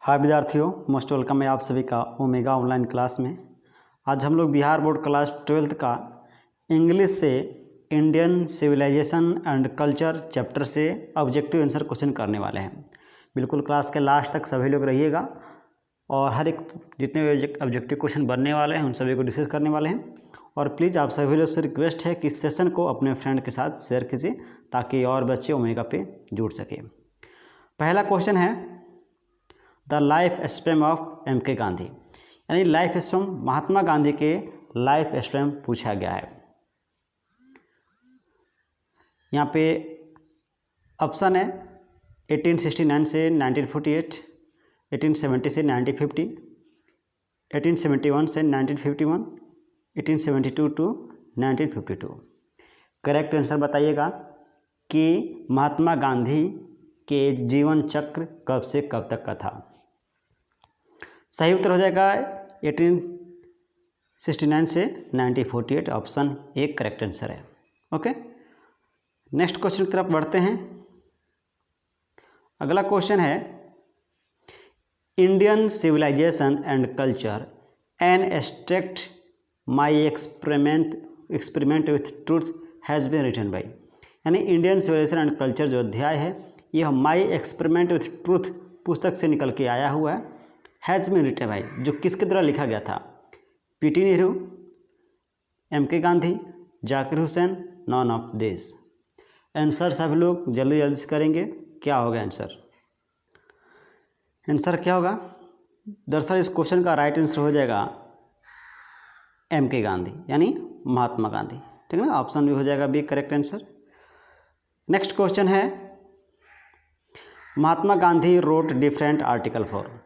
हाय विद्यार्थियों, most welcome है आप सभी का ओमेगा ऑनलाइन क्लास में। आज हम लोग बिहार बोर्ड क्लास 12th का इंग्लिश से Indian civilization and culture chapter से ऑब्जेक्टिव आंसर क्वेश्चन करने वाले हैं। बिल्कुल क्लास के लास्ट तक सभी लोग रहिएगा और हर एक जितने भी ऑब्जेक्टिव क्वेश्चन बनने वाले हैं उन सभी को डिस्कस करने वाले हैं। और प्लीज़ आप सभी लोग से रिक्वेस्ट है कि इस सेशन को अपने फ्रेंड के साथ शेयर कीजिए ताकि और बच्चे ओमेगा पे जुड़ सके। पहला क्वेश्चन है the life span of M.K. Gandhi, यानी लाइफ स्पैन महात्मा गांधी के लाइफ स्पैन पूछा गया है। यहाँ पे ऑप्शन है 1869 से 1948, 1870 से 1950, 1871 से 1951, 1872 टू 1952। करेक्ट आंसर बताइएगा कि महात्मा गांधी के जीवन चक्र कब से कब तक का था। सही उत्तर हो जाएगा 1869 से 1948, ऑप्शन ए करेक्ट आंसर है। ओके, नेक्स्ट क्वेश्चन की तरफ बढ़ते हैं। अगला क्वेश्चन है Indian civilization and culture an extract my experiment with truth has been written by, यानी इंडियन सिविलाइजेशन एंड कल्चर जो अध्याय है यह माई एक्सपेरिमेंट विथ ट्रूथ पुस्तक से निकल के आया हुआ है। हैज़ बीन रिटन बाई जो किसके द्वारा लिखा गया था? PT Nehru, M.K. Gandhi, Zakir Hussain, none of this. Answer सभी लोग जल्दी जल्दी से करेंगे। क्या होगा आंसर? आंसर क्या होगा? दरअसल इस क्वेश्चन का राइट आंसर हो जाएगा M.K. गांधी, यानी महात्मा गांधी। ठीक है ना, ऑप्शन भी हो जाएगा B correct answer. Next question है Mahatma Gandhi wrote different article for,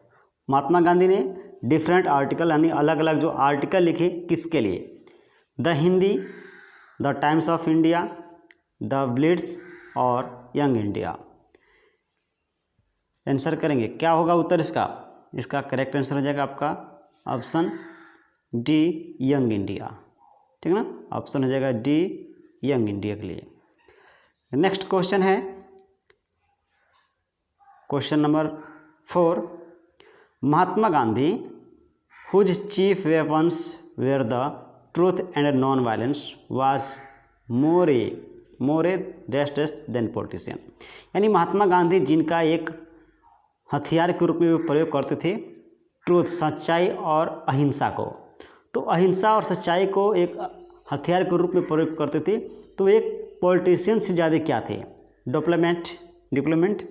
Mahatma Gandhi ने डिफरेंट आर्टिकल यानी अलग अलग जो आर्टिकल लिखे किसके लिए? The Hindi, the times of India, the Blitz और यंग इंडिया। आंसर करेंगे, क्या होगा उत्तर इसका? इसका करेक्ट आंसर हो जाएगा आपका ऑप्शन डी यंग इंडिया। ठीक है ना, ऑप्शन हो जाएगा डी यंग इंडिया के लिए। नेक्स्ट क्वेश्चन है question number 4, Mahatma Gandhi whose chief weapons were the truth and non violence was more डेस्टेस देन पॉलिटिशियन, यानी महात्मा गांधी जिनका एक हथियार के रूप में प्रयोग करते थे ट्रूथ सच्चाई और अहिंसा को, तो अहिंसा और सच्चाई को एक हथियार के रूप में प्रयोग करते थे, तो एक पॉलिटिशियन से ज़्यादा क्या थे? डिप्लोमेट,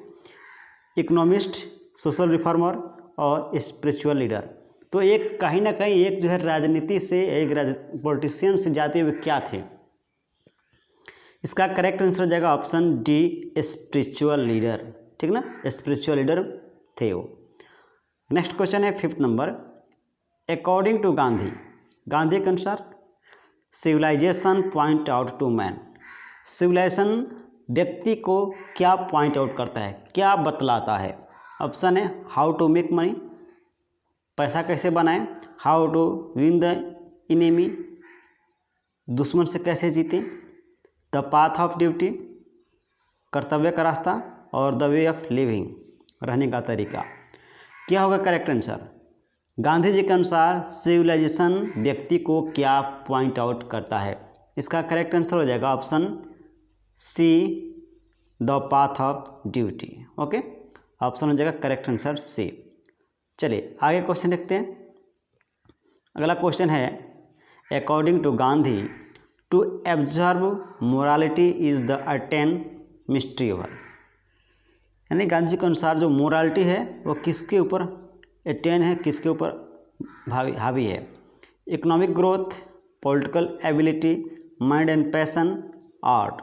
इकोनॉमिस्ट, सोशल रिफॉर्मर और स्पिरिचुअल लीडर। तो एक कहीं ना कहीं एक जो है राजनीति से एक पॉलिटिशियन से जाते हुए क्या थे? इसका करेक्ट आंसर हो जाएगा ऑप्शन डी स्पिरिचुअल लीडर। ठीक ना, स्पिरिचुअल लीडर थे वो। नेक्स्ट क्वेश्चन है 5th number, according to Gandhi, Gandhi के अनुसार civilization point out to man, civilization व्यक्ति को क्या पॉइंट आउट करता है, क्या बतलाता है? ऑप्शन है हाउ टू मेक मनी, पैसा कैसे बनाएं, how to win the enemy, दुश्मन से कैसे जीतें, द पाथ ऑफ ड्यूटी, कर्तव्य का रास्ता, और द वे ऑफ लिविंग, रहने का तरीका। क्या होगा करेक्ट आंसर? गांधी जी के अनुसार सिविलाइजेशन व्यक्ति को क्या पॉइंट आउट करता है? इसका करेक्ट आंसर हो जाएगा option see the path of duty. Okay, option हो जाएगा करेक्ट आंसर सी। चलिए आगे क्वेश्चन देखते हैं। अगला क्वेश्चन है according to Gandhi to observe morality is the attain mastery over, यानी गांधी जी के अनुसार जो मोरालिटी है वो किसके ऊपर अटेन है, किसके ऊपर हावी है? Economic growth, political ability, mind and passion, art.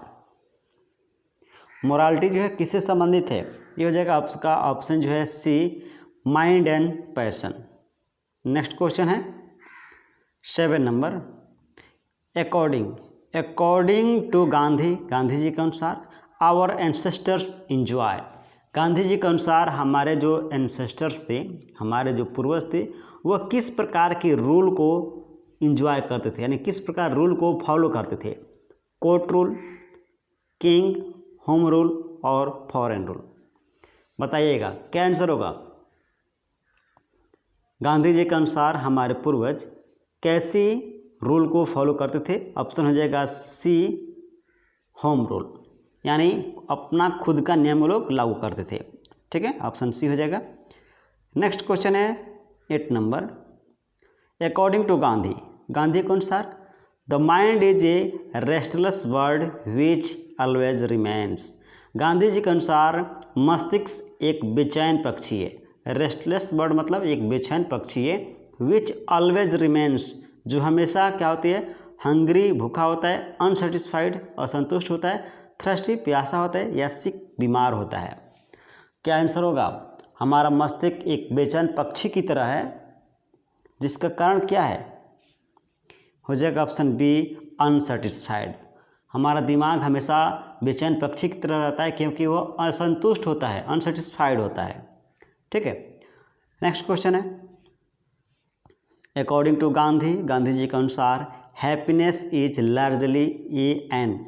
Morality जो है किससे संबंधित है? ये हो जाएगा आपका ऑप्शन जो है C mind and passion. Next question है 7 number, according to Gandhi, Gandhi ji के अनुसार our ancestors enjoy, Gandhi ji के अनुसार हमारे जो एंसेस्टर्स थे, हमारे जो पूर्वज थे, वह किस प्रकार के रूल को इंजॉय करते थे, यानी किस प्रकार रूल को फॉलो करते थे? Court rule, king, home rule और फॉरेन रूल। बताइएगा क्या आंसर होगा? गांधी जी के अनुसार हमारे पूर्वज कैसी रूल को फॉलो करते थे? ऑप्शन हो जाएगा सी, होम रूल, यानी अपना खुद का नियम वो लोग लागू करते थे। ठीक है, ऑप्शन सी हो जाएगा। नेक्स्ट क्वेश्चन है 8 number. According to Gandhi, Gandhi के अनुसार the mind is a restless bird which always remains. Gandhi ji के अनुसार मस्तिष्क एक बेचैन पक्षी है। रेस्टलेस बर्ड मतलब एक बेचैन पक्षी है। विच ऑलवेज रिमेन्स, जो हमेशा क्या होती है, हंग्री भूखा होता है, अनसेटिस्फाइड असंतुष्ट होता है, थ्रस्टी प्यासा होता है, या सिक बीमार होता है। क्या आंसर होगा? हमारा मस्तिष्क एक बेचैन पक्षी की तरह है, जिसका कारण क्या है? हो जाएगा ऑप्शन बी, अनसेटिस्फाइड। हमारा दिमाग हमेशा बेचैन पक्षी की तरह रहता है क्योंकि वो असंतुष्ट होता है, अनसेटिस्फाइड होता है। ठीक है, नेक्स्ट क्वेश्चन है। अकॉर्डिंग टू गांधी, गांधी जी के अनुसार happiness is largely a an,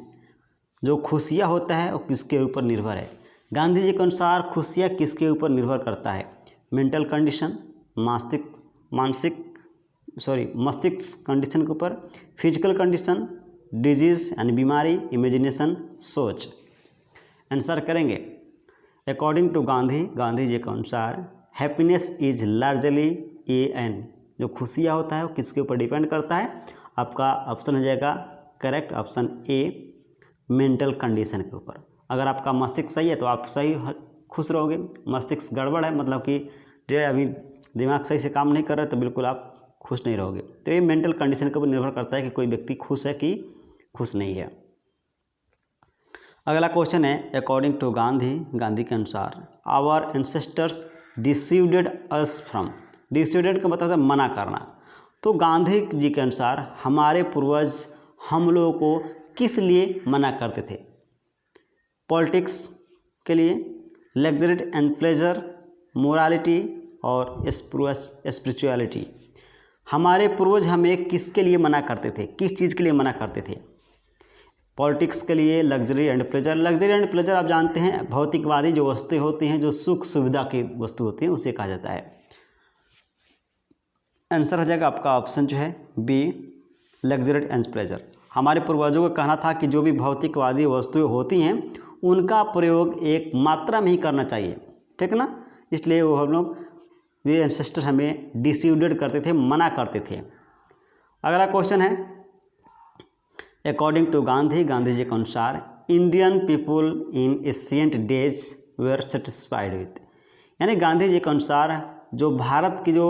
जो खुशियाँ होता है वो किसके ऊपर निर्भर है? गांधी जी के अनुसार खुशियाँ किसके ऊपर निर्भर करता है? मेंटल कंडीशन, मस्तिष्क कंडीशन के ऊपर, फिजिकल कंडीशन, डिजीज यानी बीमारी, इमेजिनेशन, सोच। आंसर करेंगे अकॉर्डिंग टू गांधी, गांधी जी के अनुसार happiness is largely a an, जो खुशियाँ होता है वो किसके ऊपर डिपेंड करता है? आपका ऑप्शन हो जाएगा correct, option A, mental condition के ऊपर। अगर आपका मस्तिष्क सही है तो आप सही खुश रहोगे, मस्तिष्क गड़बड़ है मतलब कि जो अभी दिमाग सही से काम नहीं कर रहा है तो बिल्कुल आप खुश नहीं रहोगे। तो ये मेंटल कंडीशन के ऊपर निर्भर करता है कि कोई व्यक्ति खुश है कि खुश नहीं है। अगला क्वेश्चन है अकॉर्डिंग टू गांधी, गांधी के अनुसार आवर एंसेस्टर्स डिसीव्डेड अस फ्रॉम, डिसीव्डेड का मतलब है मना करना। तो गांधी जी के अनुसार हमारे पूर्वज हम लोगों को किस लिए मना करते थे? पॉलिटिक्स के लिए, लग्जरी एंड प्लेजर, मोरालिटी और स्पिरिचुअलिटी। हमारे पूर्वज हमें किसके लिए मना करते थे, किस चीज़ के लिए मना करते थे? पॉलिटिक्स के लिए, luxury and pleasure. Luxury and pleasure आप जानते हैं भौतिकवादी जो वस्तुएं होती हैं, जो सुख सुविधा की वस्तु होती हैं, उसे कहा जाता है। आंसर हो जाएगा आपका ऑप्शन जो है बी, लग्जरी एंड प्लेजर। हमारे पूर्वजों का कहना था कि जो भी भौतिकवादी वस्तुएं होती हैं उनका प्रयोग एक मात्रा में ही करना चाहिए, ठीक ना, इसलिए वो हम लोग वे एंसेस्टर हमें डिसीव्डेड करते थे, मना करते थे। अगला क्वेश्चन है अकॉर्डिंग टू गांधी, गांधी जी के अनुसार Indian people in ancient days were satisfied with, यानी गांधी जी के अनुसार जो भारत के जो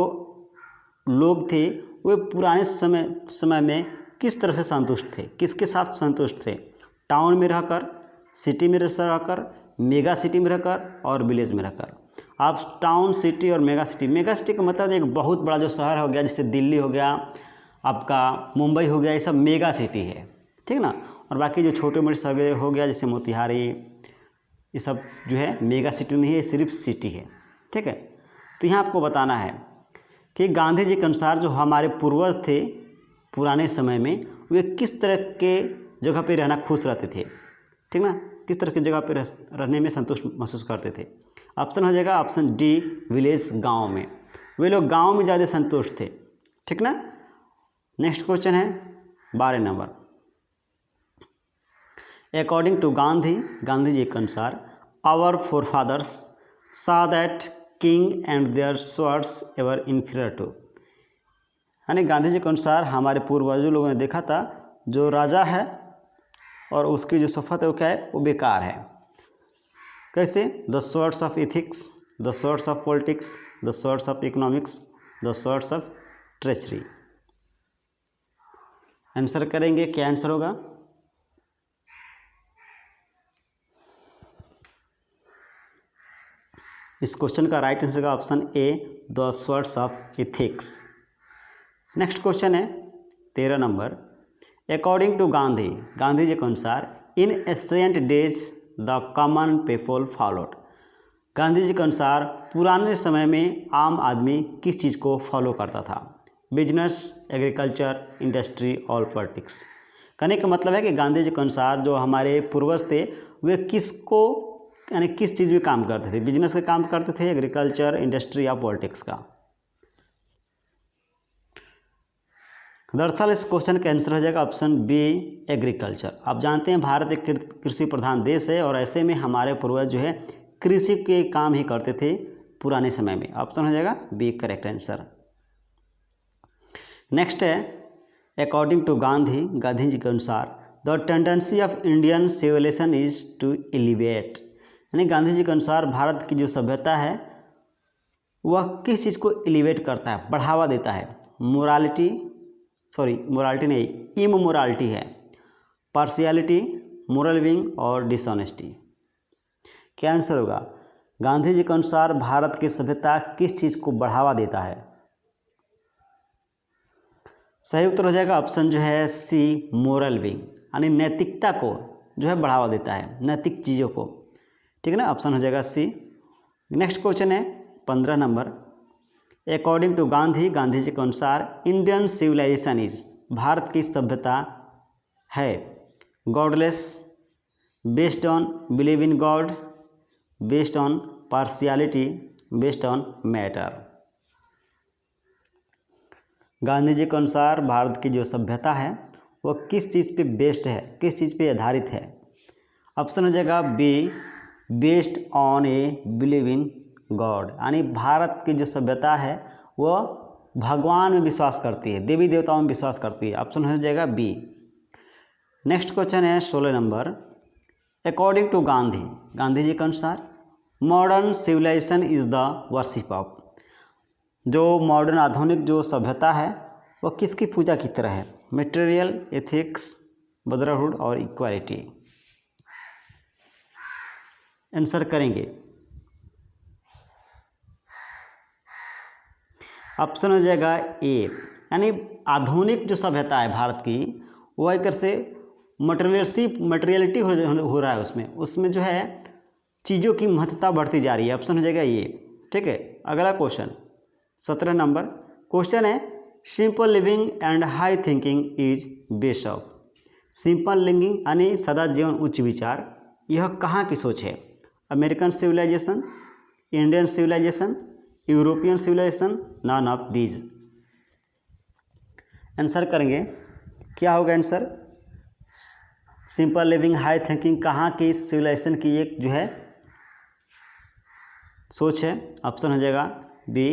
लोग थे वे पुराने समय में किस तरह से संतुष्ट थे, किसके साथ संतुष्ट थे? टाउन में रहकर, सिटी में रहकर, मेगा सिटी में रहकर और विलेज में रहकर। आप टाउन, सिटी और मेगा सिटी का मतलब एक बहुत बड़ा जो शहर हो गया, जैसे दिल्ली हो गया, आपका मुंबई हो गया, ये सब मेगा सिटी है, ठीक ना। और बाकी जो छोटे मोटे शहर हो गया जैसे मोतिहारी, ये सब जो है मेगा सिटी नहीं है, सिर्फ सिटी है, ठीक है। तो यहाँ आपको बताना है कि गांधी जी के अनुसार जो हमारे पूर्वज थे पुराने समय में वे किस तरह के जगह पे रहना खुश रहते थे, ठीक ना, किस तरह की जगह पे रहने में संतुष्ट महसूस करते थे। ऑप्शन हो जाएगा ऑप्शन डी, विलेज, गांव में। वे लोग गांव में ज़्यादा संतुष्ट थे, ठीक ना। नेक्स्ट क्वेश्चन है 12 number. According to Gandhi, Gandhi ji के अनुसार our forefathers saw that king and their swords ever inferior to, यानी गांधी जी के अनुसार हमारे पूर्वजों लोगों ने देखा था जो राजा है और उसकी जो शपथ है वो क्या है, वो बेकार है। कैसे? The swords of ethics, the swords of politics, the swords of economics, the swords of treasury. Answer करेंगे, क्या आंसर होगा? इस क्वेश्चन का राइट आंसर का option A, the swords of ethics. Next question है 13 number. According to Gandhi, Gandhi ji के अनुसार in ancient days the common people followed, Gandhi ji के अनुसार पुराने समय में आम आदमी किस चीज़ को फॉलो करता था? बिजनेस, एग्रीकल्चर, इंडस्ट्री और पॉलिटिक्स। कहने का मतलब है कि गांधी जी के अनुसार जो हमारे पूर्वज थे वे किसको यानी किस चीज़ में काम करते थे? बिजनेस का काम करते थे, एग्रीकल्चर, इंडस्ट्री या पॉलिटिक्स का? दरअसल इस क्वेश्चन का आंसर हो जाएगा ऑप्शन बी एग्रीकल्चर। आप जानते हैं भारत एक कृषि प्रधान देश है और ऐसे में हमारे पूर्वज जो है कृषि के काम ही करते थे पुराने समय में। ऑप्शन हो जाएगा बी करेक्ट आंसर। नेक्स्ट है अकॉर्डिंग टू गांधी जी के अनुसार the tendency of Indian civilization is to elevate, यानी गांधी जी के अनुसार भारत की जो सभ्यता है वह किस चीज़ को एलिवेट करता है, बढ़ावा देता है। मोरालिटी नहीं, इमोरालिटी है, पार्शियलिटी, मोरल विंग और डिसऑनेस्टी। क्या आंसर होगा? गांधी जी के अनुसार भारत की सभ्यता किस चीज़ को बढ़ावा देता है? सही उत्तर हो जाएगा ऑप्शन जो है सी मोरल विंग, यानी नैतिकता को जो है बढ़ावा देता है, नैतिक चीज़ों को। ठीक है ना, ऑप्शन हो जाएगा सी। नेक्स्ट क्वेश्चन है 15 number. According to Gandhi ji के अनुसार इंडियन सिविलाइजेशन इज, भारत की सभ्यता है godless, based on believe in God, based on partiality, based on matter. Gandhi ji के अनुसार भारत की जो सभ्यता है वह किस चीज़ पे बेस्ड है, किस चीज़ पे आधारित है? ऑप्शन हो जाएगा be based on A believe in God, यानी भारत की जो सभ्यता है वह भगवान में विश्वास करती है, देवी देवताओं में विश्वास करती है। ऑप्शन हो जाएगा बी। नेक्स्ट क्वेश्चन है 16 number. According to Gandhi ji के अनुसार modern civilization is the worship of, जो मॉडर्न आधुनिक जो सभ्यता है वह किसकी पूजा की तरह है? मटेरियल, एथिक्स, ब्रदरहुड और इक्वालिटी। आंसर करेंगे। ऑप्शन हो जाएगा ए, यानी आधुनिक जो सभ्यता है भारत की वह एक तरह से मटेरियलिटी हो रहा है, उसमें जो है चीज़ों की महत्ता बढ़ती जा रही है। ऑप्शन हो जाएगा ये। ठीक है, अगला क्वेश्चन 17 नंबर क्वेश्चन है simple living and high thinking is base of. Simple living यानी सदा जीवन उच्च विचार, यह कहाँ की सोच है? American civilization, Indian civilization, European civilization, none of these. Answer करेंगे। क्या होगा answer? Simple living high thinking कहाँ की सिविलाइजेशन की एक जो है सोच है? ऑप्शन हो जाएगा बी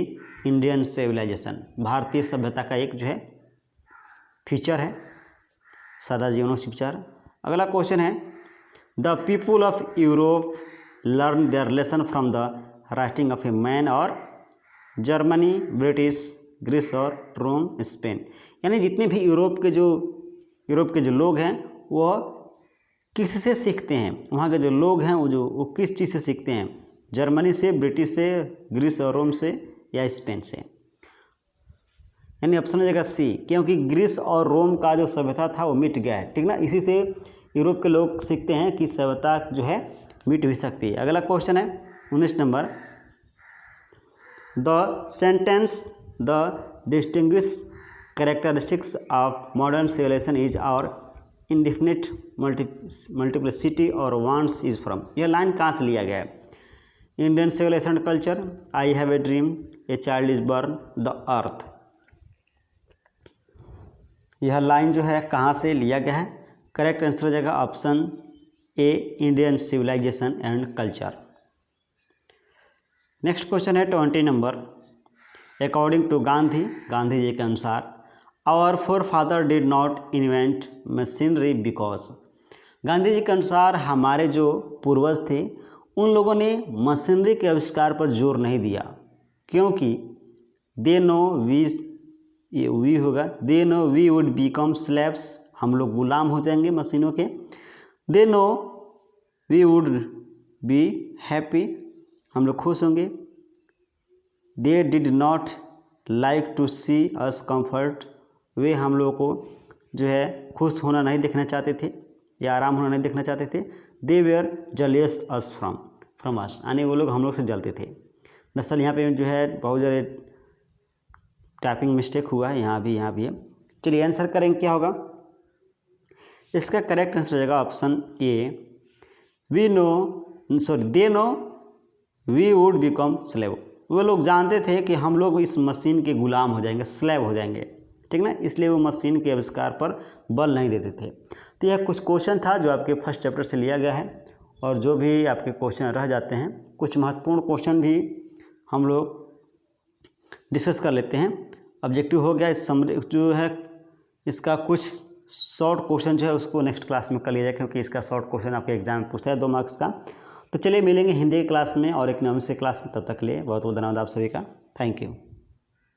इंडियन सिविलाइजेशन, भारतीय सभ्यता का एक जो है फीचर है, सादा जीवन विचार। अगला क्वेश्चन है the people of Europe learn their lesson from the writing of a man, और जर्मनी, ब्रिटिश, ग्रीस और रोम, स्पेन, यानी जितने भी यूरोप के जो लोग हैं वह किससे सीखते हैं? वहाँ के जो लोग हैं वो किस चीज़ से सीखते हैं? जर्मनी से, ब्रिटिश से, ग्रीस और रोम से या स्पेन से? यानी ऑप्शन हो जाएगा सी, क्योंकि ग्रीस और रोम का जो सभ्यता था वो मिट गया है। ठीक ना, इसी से यूरोप के लोग सीखते हैं कि सभ्यता जो है मिट भी सकती है। अगला क्वेश्चन है 19 number. The sentence the distinguish characteristics of modern civilization is और इंडिफिनिट मल्टीप्लिसिटी और वांट्स इज फ्रॉम, यह लाइन कहाँ से लिया गया है? Indian civilization culture, I have a dream, a child is born, the earth. यह लाइन जो है कहाँ से लिया गया है? करेक्ट आंसर हो जाएगा option A Indian civilization and culture. Next question है 20 number. According to Gandhi ji के अनुसार our forefather did not invent machinery because, Gandhi ji के अनुसार हमारे जो पूर्वज थे उन लोगों ने मशीनरी के आविष्कार पर जोर नहीं दिया, क्योंकि दे नो वी होगा, they know we would become slaves, हम लोग गुलाम हो जाएंगे मशीनों के। They know we would be happy, हम लोग खुश होंगे। They did not like to see us comfort, वे हम लोगों को जो है खुश होना नहीं देखना चाहते थे या आराम होना नहीं देखना चाहते थे। दे वेयर जलियस अस फ्रॉम अस, यानी वो लोग हम लोग से जलते थे। दरअसल यहाँ पे जो है बहुत ज़्यादा टाइपिंग मिस्टेक हुआ है, यहाँ भी है। चलिए आंसर करेंगे क्या होगा? इसका करेक्ट आंसर हो जाएगा option A, they know we would become slave, वो लोग जानते थे कि हम लोग इस मशीन के गुलाम हो जाएंगे, स्लेव हो जाएंगे। ठीक ना, इसलिए वो मशीन के आविष्कार पर बल नहीं देते थे। तो यह कुछ क्वेश्चन था जो आपके फर्स्ट चैप्टर से लिया गया है, और जो भी आपके क्वेश्चन रह जाते हैं, कुछ महत्वपूर्ण क्वेश्चन भी हम लोग डिस्कस कर लेते हैं। ऑब्जेक्टिव हो गया, इस समरी जो है इसका कुछ शॉर्ट क्वेश्चन जो है उसको नेक्स्ट क्लास में कर लिया जाए, क्योंकि इसका शॉर्ट क्वेश्चन आपके एग्जाम में पूछता है 2 मार्क्स का। तो चलिए मिलेंगे हिंदी की क्लास में और इकोनॉमिक्स की क्लास में, तब तक के लिए बहुत बहुत धन्यवाद आप सभी का। Thank you.